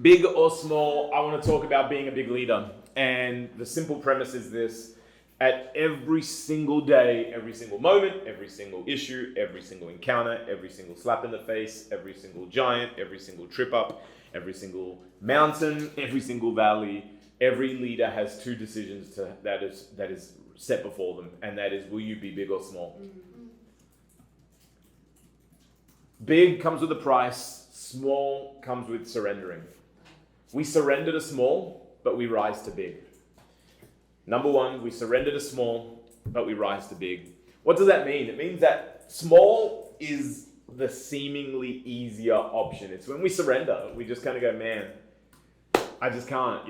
Big or small, I want to talk about being a big leader. And the simple premise is this: at every single day, every single moment, every single issue, every single encounter, every single slap in the face, every single giant, every single trip up, every single mountain, every single valley, every leader has two decisions that is set before them, and that is, will you be big or small? Big comes with a price, small comes with surrendering. We surrender to small, but we rise to big. Number one, we surrender to small, but we rise to big. What does that mean? It means that small is the seemingly easier option. It's when we surrender, we just kind of go, man, I just can't,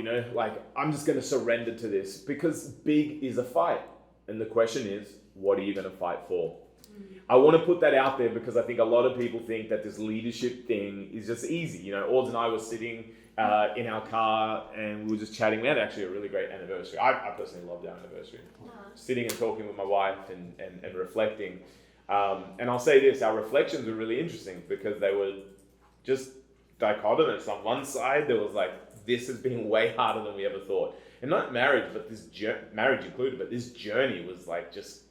I'm just going to surrender to this, because big is a fight. And the question is, what are you going to fight for? I want to put that out there because I think a lot of people think that this leadership thing is just easy. Ord and I were sitting in our car and we were just chatting. We had actually a really great anniversary. I personally loved our anniversary. Sitting and talking with my wife and reflecting. And I'll say this, our reflections were really interesting because they were just dichotomous. On one side, there was like, this has been way harder than we ever thought. And not marriage, but marriage included, but this journey was like just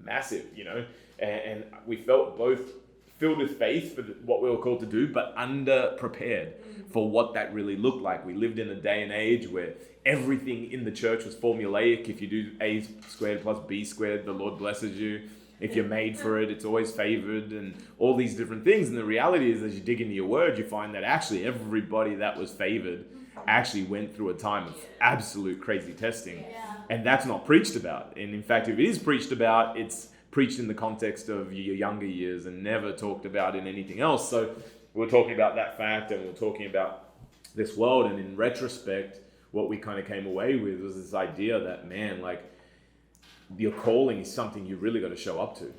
massive, and we felt both filled with faith for what we were called to do, but underprepared for what that really looked like. We lived in a day and age where everything in the church was formulaic. If you do A squared plus B squared, the Lord blesses you. If you're made for it, it's always favored, and all these different things. And the reality is, as you dig into your word, you find that actually everybody that was favored actually went through a time of absolute crazy testing. And that's not preached about. And in fact, if it is preached about, it's preached in the context of your younger years and never talked about in anything else. So we're talking about that fact, and we're talking about this world. And in retrospect, what we kind of came away with was this idea that, man, like, your calling is something you really got to show up to.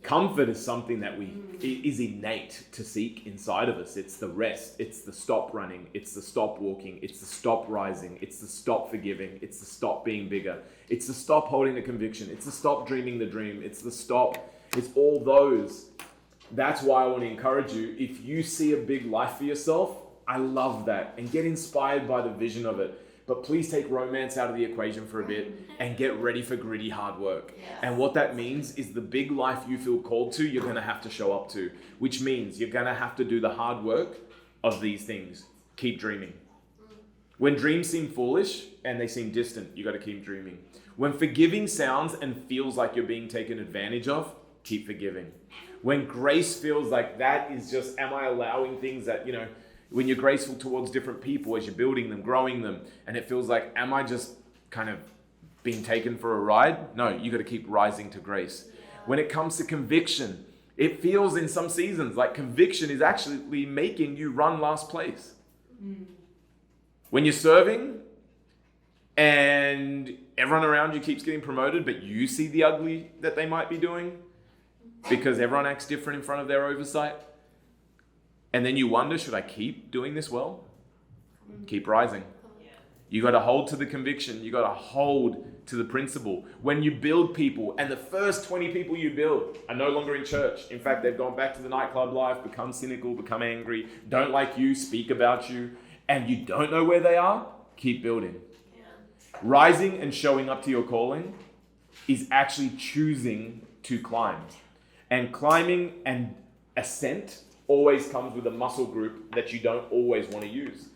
Comfort is something that is innate to seek inside of us. It's the rest. It's the stop running. It's the stop walking. It's the stop rising. It's the stop forgiving. It's the stop being bigger. It's the stop holding the conviction. It's the stop dreaming the dream. It's the stop. It's all those. That's why I want to encourage you. If you see a big life for yourself, I love that. And get inspired by the vision of it. But please take romance out of the equation for a bit and get ready for gritty hard work. Yes. And what that means is the big life you feel called to, you're going to have to show up to, which means you're going to have to do the hard work of these things. Keep dreaming. When dreams seem foolish and they seem distant, you got to keep dreaming. When forgiving sounds and feels like you're being taken advantage of, keep forgiving. When grace feels like that is just, am I allowing things that, when you're graceful towards different people as you're building them, growing them, and it feels like, am I just kind of being taken for a ride? No, you got to keep rising to grace. Yeah. When it comes to conviction, it feels in some seasons like conviction is actually making you run last place. When you're serving and everyone around you keeps getting promoted, but you see the ugly that they might be doing because everyone acts different in front of their oversight. And then you wonder, should I keep doing this well? Keep rising. You got to hold to the conviction. You got to hold to the principle. When you build people, and the first 20 people you build are no longer in church. In fact, they've gone back to the nightclub life, become cynical, become angry, don't like you, speak about you, and you don't know where they are, keep building. Yeah. Rising and showing up to your calling is actually choosing to climb. And climbing and ascent always comes with a muscle group that you don't always want to use.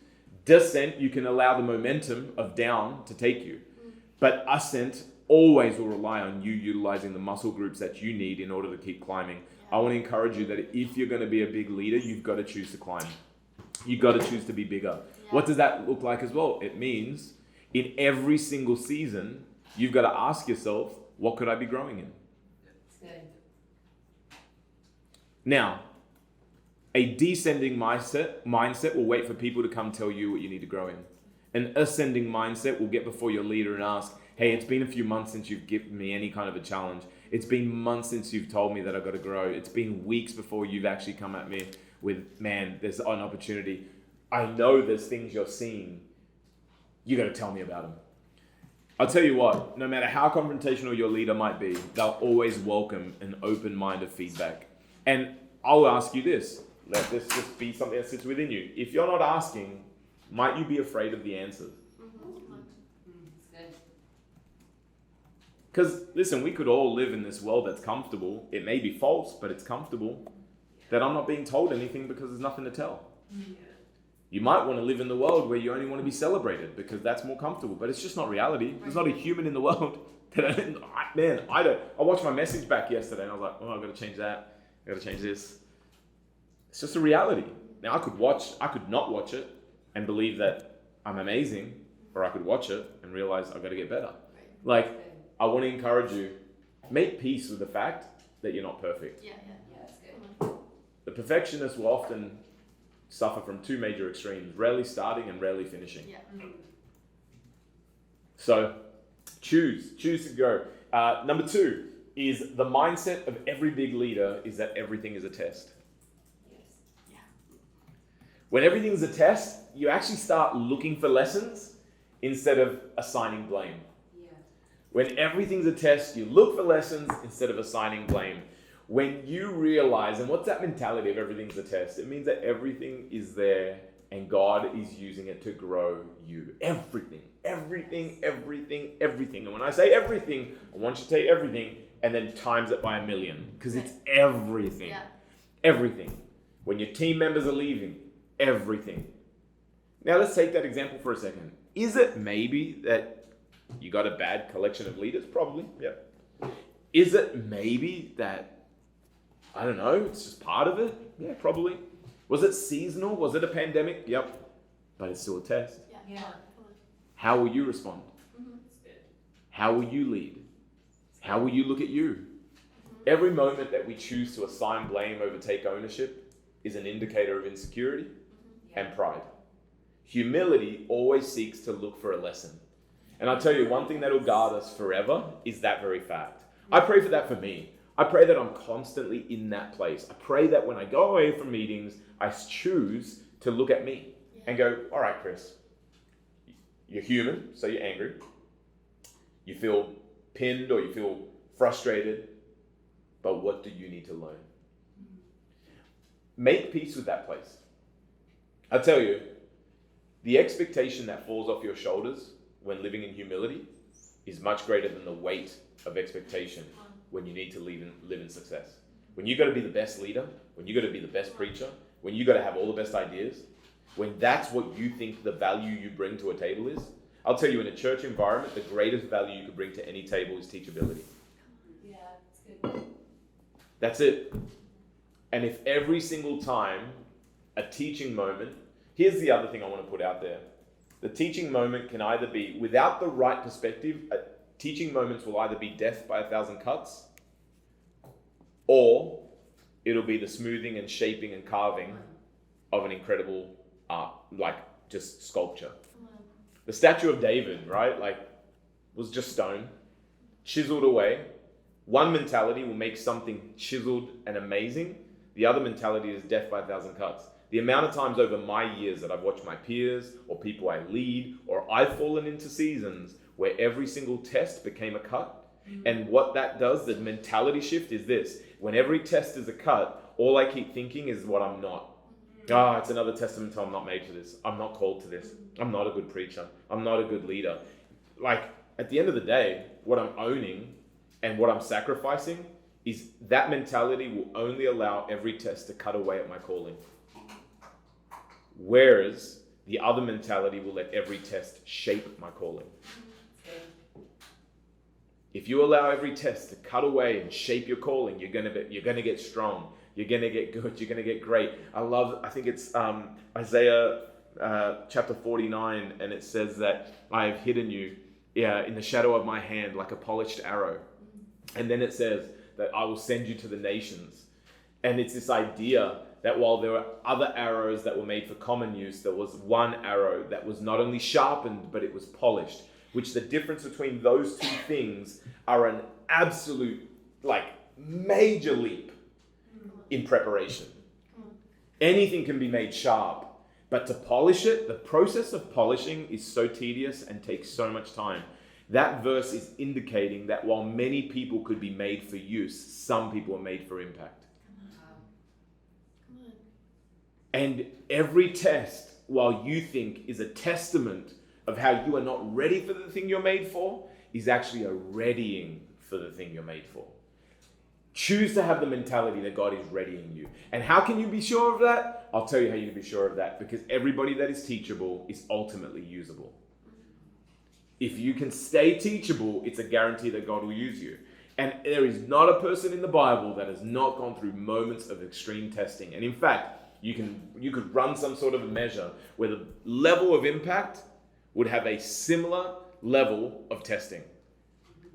Descent, you can allow the momentum of down to take you. But ascent always will rely on you utilizing the muscle groups that you need in order to keep climbing. I want to encourage you that if you're going to be a big leader, you've got to choose to climb. You've got to choose to be bigger. What does that look like as well? It means in every single season, you've got to ask yourself, what could I be growing in? Now, a descending mindset will wait for people to come tell you what you need to grow in. An ascending mindset will get before your leader and ask, hey, it's been a few months since you've given me any kind of a challenge. It's been months since you've told me that I've got to grow. It's been weeks before you've actually come at me with, man, there's an opportunity. I know there's things you're seeing. You got to tell me about them. I'll tell you what, no matter how confrontational your leader might be, they'll always welcome an open mind of feedback. And I'll ask you this. Let this just be something that sits within you. If you're not asking, might you be afraid of the answers? Because, listen, we could all live in this world that's comfortable. It may be false, but it's comfortable. That I'm not being told anything because there's nothing to tell. You might want to live in the world where you only want to be celebrated because that's more comfortable, but it's just not reality. There's not a human in the world that I watched my message back yesterday and I was like, oh, I've got to change that. I've got to change this. It's just a reality. Now I could not watch it and believe that I'm amazing, or I could watch it and realize I've got to get better. Like, I want to encourage you, make peace with the fact that you're not perfect. Yeah, that's good. The perfectionists will often suffer from two major extremes, rarely starting and rarely finishing. Yeah. So choose to go. Number 2 is the mindset of every big leader is that everything is a test. Yes. Yeah. When everything's a test, you actually start looking for lessons instead of assigning blame. Yeah. When everything's a test, you look for lessons instead of assigning blame. When you realize, and what's that mentality of everything's a test? It means that everything is there and God is using it to grow you. Everything. And when I say everything, I want you to take everything and then times it by 1,000,000, because it's everything. Yeah. Everything. When your team members are leaving, everything. Now let's take that example for a second. Is it maybe that you got a bad collection of leaders? Probably, yeah. Is it maybe that, I don't know, it's just part of it? Yeah, probably. Was it seasonal? Was it a pandemic? Yep. But it's still a test. Yeah. How will you respond? How will you lead? How will you look at you? Every moment that we choose to assign blame over take ownership is an indicator of insecurity and pride. Humility always seeks to look for a lesson. And I'll tell you, one thing that will guard us forever is that very fact. I pray for that for me. I pray that I'm constantly in that place. I pray that when I go away from meetings, I choose to look at me and go, all right, Chris, you're human, so you're angry. You feel pinned or you feel frustrated, but what do you need to learn? Make peace with that place. I tell you, the expectation that falls off your shoulders when living in humility is much greater than the weight of expectation when you need to live in success. When you got to be the best leader, when you got to be the best preacher, when you got to have all the best ideas, when that's what you think the value you bring to a table is, I'll tell you, in a church environment, the greatest value you could bring to any table is teachability. Yeah, that's good. That's it. And if every single time a teaching moment, here's the other thing I want to put out there. The teaching moment can either be, without the right perspective, teaching moments will either be death by 1,000 cuts, or it'll be the smoothing and shaping and carving of an incredible art, like just sculpture. The statue of David, right, was just stone, chiseled away. One mentality will make something chiseled and amazing. The other mentality is death by 1,000 cuts. The amount of times over my years that I've watched my peers or people I lead, or I've fallen into seasons where every single test became a cut. And what that does, the mentality shift is this. When every test is a cut, all I keep thinking is what I'm not. It's another testament to I'm not made for this. I'm not called to this. I'm not a good preacher. I'm not a good leader. Like, at the end of the day, what I'm owning and what I'm sacrificing is that mentality will only allow every test to cut away at my calling. Whereas the other mentality will let every test shape my calling. If you allow every test to cut away and shape your calling, you're gonna get strong. You're gonna get good. You're gonna get great. I think it's Isaiah chapter 49, and it says that I have hidden you in the shadow of my hand like a polished arrow. And then it says that I will send you to the nations. And it's this idea that while there were other arrows that were made for common use, there was one arrow that was not only sharpened, but it was polished. Which the difference between those two things are an absolute, major leap in preparation. Anything can be made sharp, but to polish it, the process of polishing is so tedious and takes so much time. That verse is indicating that while many people could be made for use, some people are made for impact. And every test, while you think is a testament of how you are not ready for the thing you're made for, is actually a readying for the thing you're made for. Choose to have the mentality that God is readying you. And how can you be sure of that? I'll tell you how you can be sure of that. Because everybody that is teachable is ultimately usable. If you can stay teachable, it's a guarantee that God will use you. And there is not a person in the Bible that has not gone through moments of extreme testing. And in fact, you could run some sort of a measure where the level of impact would have a similar level of testing.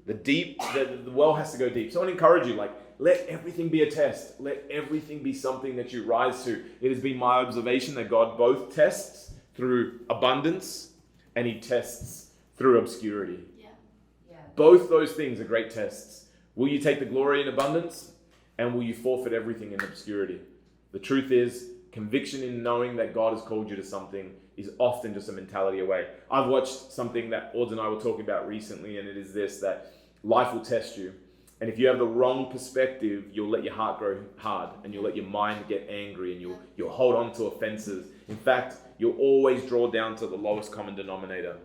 The well has to go deep. So I want to encourage you, let everything be a test. Let everything be something that you rise to. It has been my observation that God both tests through abundance and he tests through obscurity. Yeah. Both those things are great tests. Will you take the glory in abundance? And will you forfeit everything in obscurity? The truth is, conviction in knowing that God has called you to something is often just a mentality away. I've watched something that Ord and I were talking about recently, and it is this, that life will test you. And if you have the wrong perspective, you'll let your heart grow hard, and you'll let your mind get angry, and you'll hold on to offenses. In fact, you'll always draw down to the lowest common denominator.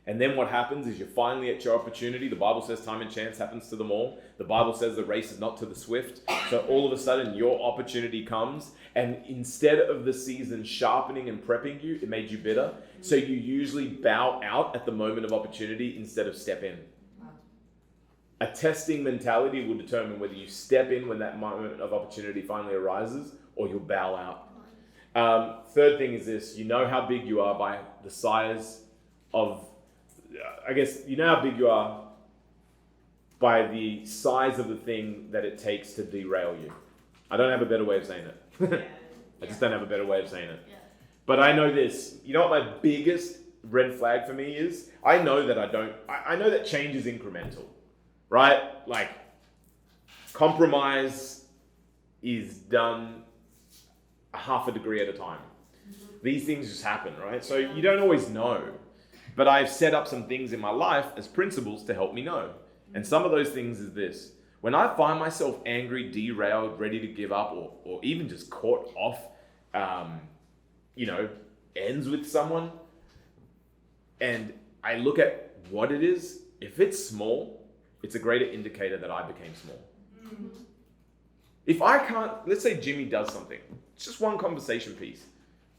And then what happens is you're finally at your opportunity. The Bible says time and chance happens to them all. The Bible says the race is not to the swift. So all of a sudden your opportunity comes, and instead of the season sharpening and prepping you, it made you bitter. So you usually bow out at the moment of opportunity instead of step in. A testing mentality will determine whether you step in when that moment of opportunity finally arises, or you'll bow out. Third thing is this: you know how big you are by the size of, you know how big you are by the size of the thing that it takes to derail you. I don't have a better way of saying it. I just don't have a better way of saying it. Yeah. But I know this. You know what my biggest red flag for me is? I know that I know that change is incremental, right? Like, compromise is done a half a degree at a time. These things just happen, right? So you don't always know. But I've set up some things in my life as principles to help me know. And some of those things is this: when I find myself angry, derailed, ready to give up, or even just caught off, ends with someone, and I look at what it is, if it's small, it's a greater indicator that I became small. Mm-hmm. If I can't, let's say Jimmy does something, it's just one conversation piece.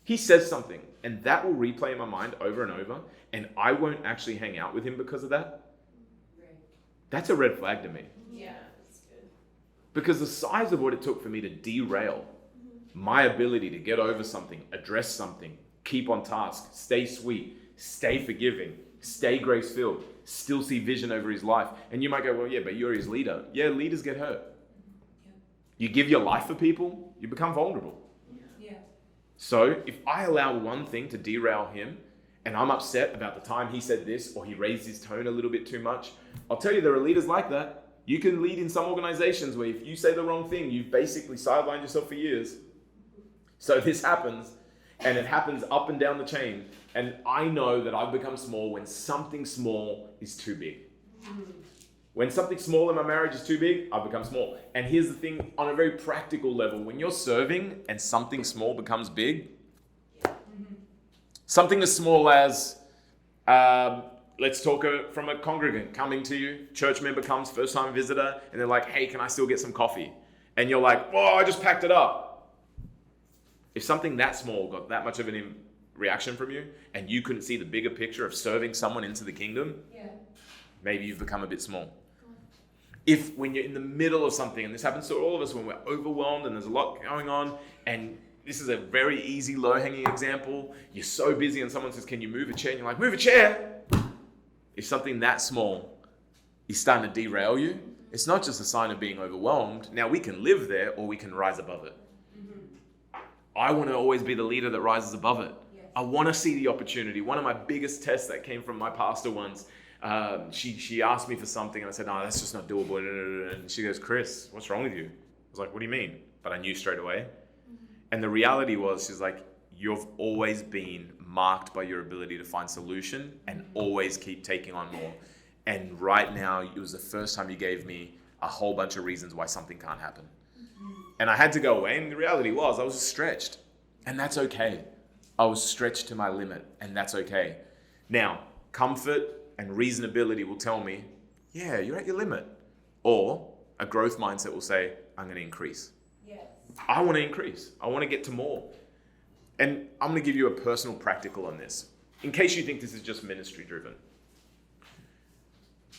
He says something, and that will replay in my mind over and over, and I won't actually hang out with him because of that. Right. That's a red flag to me. Yeah, that's good. Because the size of what it took for me to derail my ability to get over something, address something, keep on task, stay sweet, stay forgiving, stay grace-filled, still see vision over his life. And you might go, well, yeah, but you're his leader. Yeah, leaders get hurt. Yeah. You give your life for people, you become vulnerable. Yeah. So if I allow one thing to derail him, and I'm upset about the time he said this, or he raised his tone a little bit too much, I'll tell you, there are leaders like that. You can lead in some organizations where if you say the wrong thing, you've basically sidelined yourself for years. So this happens, and it happens up and down the chain. And I know that I've become small when something small is too big. When something small in my marriage is too big, I've become small. And here's the thing, on a very practical level, when you're serving and something small becomes big, something as small as, let's talk from a congregant coming to you, church member comes, first time visitor, and they're like, hey, can I still get some coffee? And you're like, oh, I just packed it up. If something that small got that much of a reaction from you, and you couldn't see the bigger picture of serving someone into the kingdom, maybe you've become a bit small. If when you're in the middle of something, and this happens to all of us when we're overwhelmed and there's a lot going on, and this is a very easy, low-hanging example, you're so busy and someone says, can you move a chair? And you're like, move a chair! If something that small is starting to derail you, it's not just a sign of being overwhelmed. Now, we can live there or we can rise above it. I want to always be the leader that rises above it. Yes. I want to see the opportunity. One of my biggest tests that came from my pastor once, she asked me for something and I said, no, that's just not doable. And she goes, Chris, what's wrong with you? I was like, what do you mean? But I knew straight away. And the reality was, she's like, you've always been marked by your ability to find solution and always keep taking on more. And right now, it was the first time you gave me a whole bunch of reasons why something can't happen. And I had to go away, and the reality was I was stretched. And that's okay. I was stretched to my limit, and that's okay. Now, comfort and reasonability will tell me, yeah, you're at your limit. Or a growth mindset will say, I'm going to increase. Yes. I want to increase. I want to get to more. And I'm going to give you a personal practical on this, in case you think this is just ministry driven.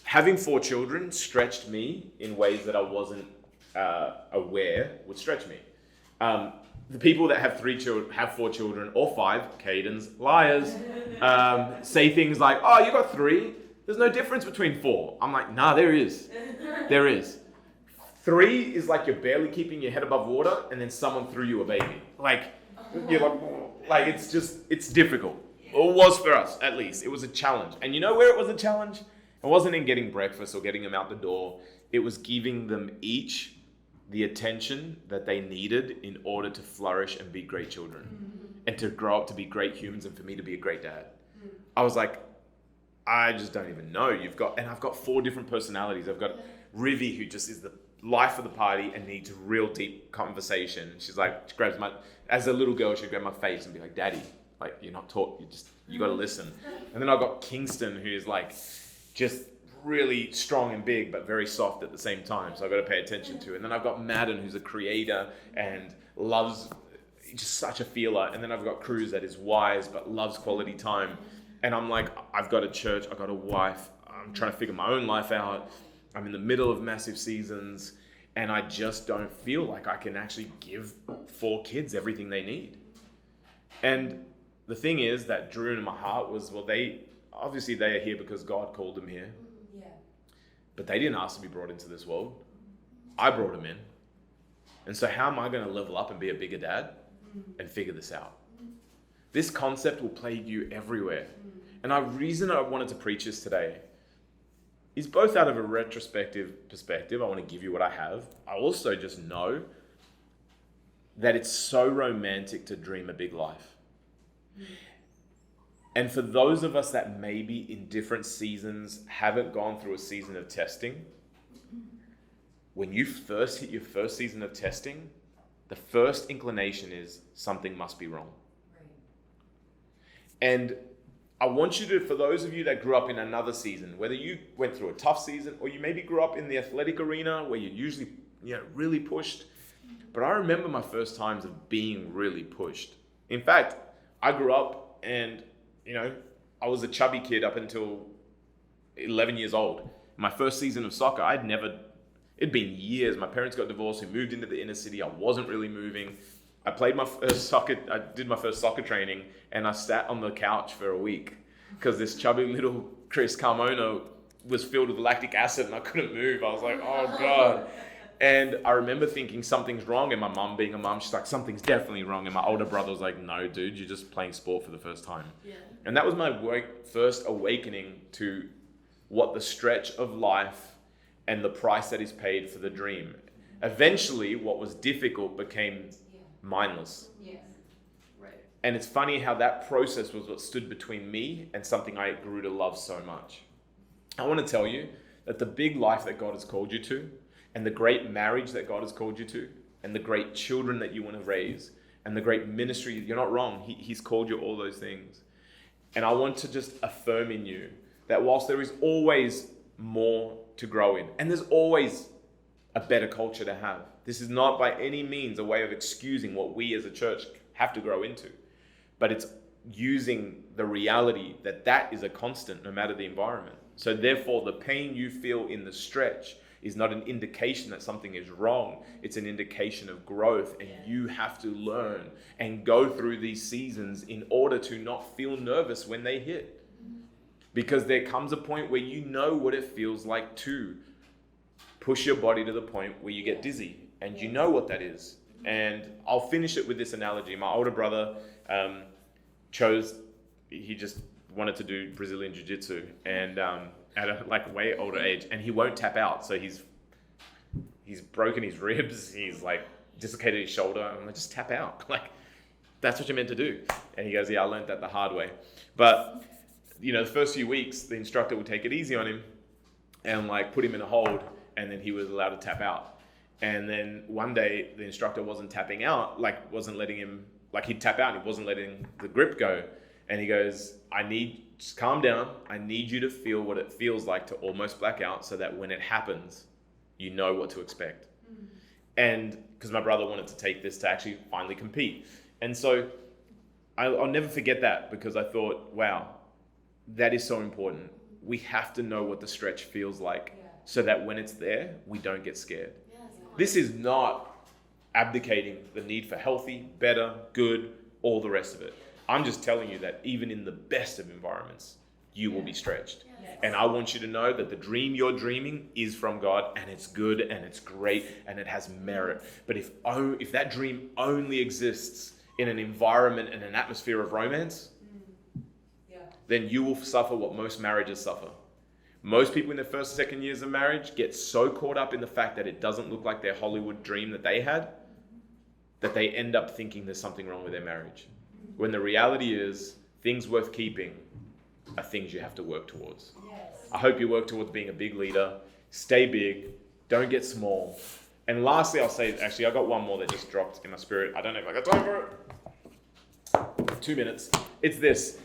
Having 4 children stretched me in ways that I wasn't aware would stretch me. The people that have 4 children, or 5, Cadens, liars, say things like, oh, you got 3? There's no difference between 4. I'm like, nah, there is. There is. 3 is like you're barely keeping your head above water, and then someone threw you a baby. Like, you're like it's difficult. Or it was for us, at least. It was a challenge. And you know where it was a challenge? It wasn't in getting breakfast or getting them out the door. It was giving them each the attention that they needed in order to flourish and be great children and to grow up to be great humans and for me to be a great dad. I was like, I just don't even know. I've got 4 different personalities. I've got Rivi, who just is the life of the party and needs real deep conversation. She's like, she grabs as a little girl, she'd grab my face and be like, Daddy, like, you're not taught, you got to listen. And then I've got Kingston, who is like, just really strong and big, but very soft at the same time. So I've got to pay attention to. And then I've got Madden, who's a creator and loves, just such a feeler. And then I've got Cruz, that is wise, but loves quality time. And I'm like, I've got a church, I've got a wife, I'm trying to figure my own life out. I'm in the middle of massive seasons, and I just don't feel like I can actually give 4 kids everything they need. And the thing is that drew into my heart was, well, they are here because God called them here. Yeah. But they didn't ask to be brought into this world. I brought them in. And so how am I going to level up and be a bigger dad and figure this out? This concept will plague you everywhere. And the reason I wanted to preach this today is both out of a retrospective perspective. I want to give you what I have. I also just know that it's so romantic to dream a big life. And for those of us that maybe in different seasons haven't gone through a season of testing, when you first hit your first season of testing, the first inclination is something must be wrong. Right. And I want you to, for those of you that grew up in another season, whether you went through a tough season or you maybe grew up in the athletic arena where you're usually really pushed. But I remember my first times of being really pushed. In fact, I grew up and, I was a chubby kid up until 11 years old. My first season of soccer, it'd been years. My parents got divorced. We moved into the inner city. I wasn't really moving. I did my first soccer training, and I sat on the couch for a week because this chubby little Chris Carmona was filled with lactic acid and I couldn't move. I was like, oh God. And I remember thinking something's wrong, and my mum being a mum, she's like, something's definitely wrong. And my older brother was like, no, dude, you're just playing sport for the first time. Yeah. And that was my first awakening to what the stretch of life and the price that is paid for the dream. Eventually, what was difficult became mindless. Yeah. Right. And it's funny how that process was what stood between me and something I grew to love so much. I want to tell you that the big life that God has called you to, and the great marriage that God has called you to, and the great children that you want to raise, and the great ministry, you're not wrong. He's called you all those things. And I want to just affirm in you that whilst there is always more to grow in, and there's always a better culture to have, this is not by any means a way of excusing what we as a church have to grow into, but it's using the reality that is a constant no matter the environment. So therefore, the pain you feel in the stretch is not an indication that something is wrong. It's an indication of growth, and you have to learn and go through these seasons in order to not feel nervous when they hit. Because there comes a point where you know what it feels like to push your body to the point where you get dizzy, and you know what that is. And I'll finish it with this analogy. My older brother he just wanted to do Brazilian Jiu-Jitsu, and at a way older age, and he won't tap out. So he's broken his ribs, he's dislocated his shoulder. I'm like, just tap out. That's what you're meant to do. And he goes, yeah, I learned that the hard way. But the first few weeks, the instructor would take it easy on him and put him in a hold, and then he was allowed to tap out. And then one day the instructor wasn't tapping out, wasn't letting him like he'd tap out and he wasn't letting the grip go. And he goes, just calm down. I need you to feel what it feels like to almost black out so that when it happens, you know what to expect. And because my brother wanted to take this to actually finally compete. And so I'll never forget that, because I thought, wow, that is so important. We have to know what the stretch feels like so that when it's there, we don't get scared. This is not abdicating the need for healthy, better, good, all the rest of it. I'm just telling you that even in the best of environments, you will be stretched. And I want you to know that the dream you're dreaming is from God, and it's good and it's great and it has merit. But if that dream only exists in an environment and an atmosphere of romance, then you will suffer what most marriages suffer. Most people in their first, second years of marriage get so caught up in the fact that it doesn't look like their Hollywood dream that they had, that they end up thinking there's something wrong with their marriage. When the reality is, things worth keeping are things you have to work towards. I hope you work towards being a big leader. Stay big. Don't get small. And lastly, I'll say, actually, I got one more that just dropped in my spirit. I don't know if I got time for it. 2 minutes. It's this.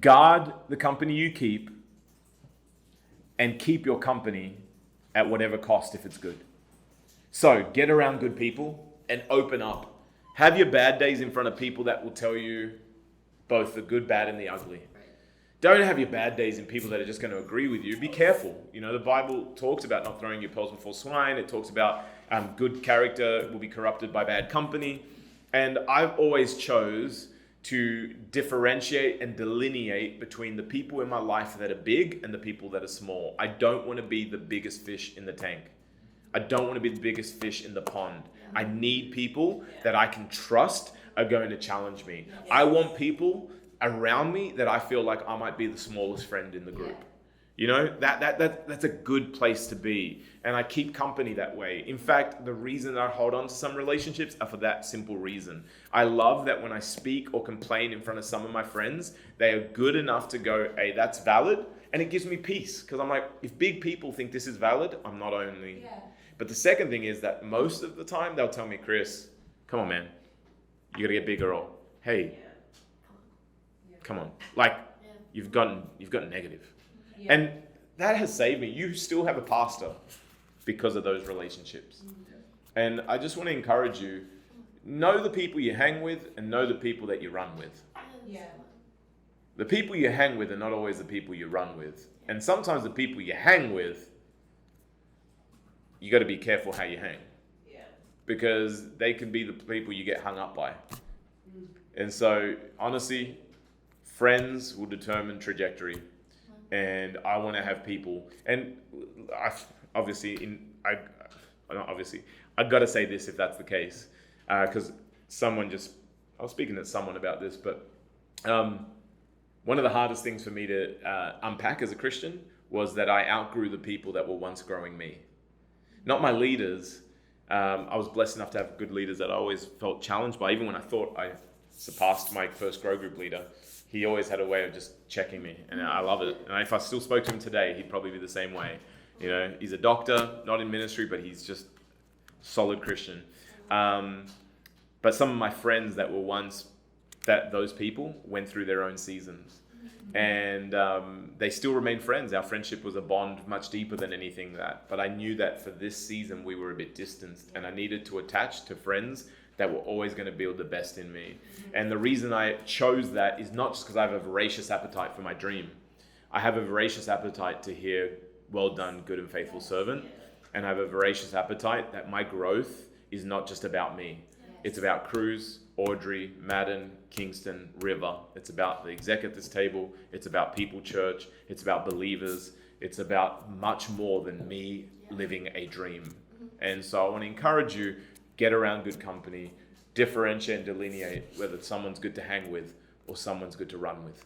Guard the company you keep, and keep your company at whatever cost if it's good. So get around good people and open up. Have your bad days in front of people that will tell you both the good, bad, and the ugly. Don't have your bad days in people that are just going to agree with you. Be careful. You know, the Bible talks about not throwing your pearls before swine. It talks about good character will be corrupted by bad company. And I've always chose to differentiate and delineate between the people in my life that are big and the people that are small. I don't want to be the biggest fish in the tank. I don't want to be the biggest fish in the pond. I need people that I can trust are going to challenge me. I want people around me that I feel like I might be the smallest friend in the group. You know, that's a good place to be. And I keep company that way. In fact, the reason I hold on to some relationships are for that simple reason. I love that when I speak or complain in front of some of my friends, they are good enough to go, hey, that's valid. And it gives me peace, because I'm like, if big people think this is valid, I'm not only. But the second thing is that most of the time they'll tell me, Chris, come on, man, you gotta get bigger, or hey, come on, like you've gotten negative. And that has saved me. You still have a pastor because of those relationships. And I just want to encourage you, know the people you hang with and know the people that you run with. The people you hang with are not always the people you run with. And sometimes the people you hang with, you got to be careful how you hang. Because they can be the people you get hung up by. And so, honestly, friends will determine trajectory. And I want to have people, and I've got to say this if that's the case, because I was speaking to someone about this, but one of the hardest things for me to unpack as a Christian was that I outgrew the people that were once growing me. Not my leaders. I was blessed enough to have good leaders that I always felt challenged by. Even when I thought I surpassed my first grow group leader, he always had a way of just checking me, and I love it. And if I still spoke to him today, he'd probably be the same way. You know, he's a doctor, not in ministry, but he's just solid Christian. But some of my friends that were once those people went through their own seasons, and they still remain friends. Our friendship was a bond much deeper than anything that. But I knew that for this season we were a bit distanced, and I needed to attach to friends that were always going to build the best in me. And the reason I chose that is not just because I have a voracious appetite for my dream. I have a voracious appetite to hear, well done, good and faithful servant. And I have a voracious appetite that my growth is not just about me. It's about Cruz, Audrey, Madden, Kingston, River. It's about the exec at this table. It's about People Church. It's about believers. It's about much more than me living a dream. And so I want to encourage you, get around good company, differentiate and delineate whether someone's good to hang with or someone's good to run with.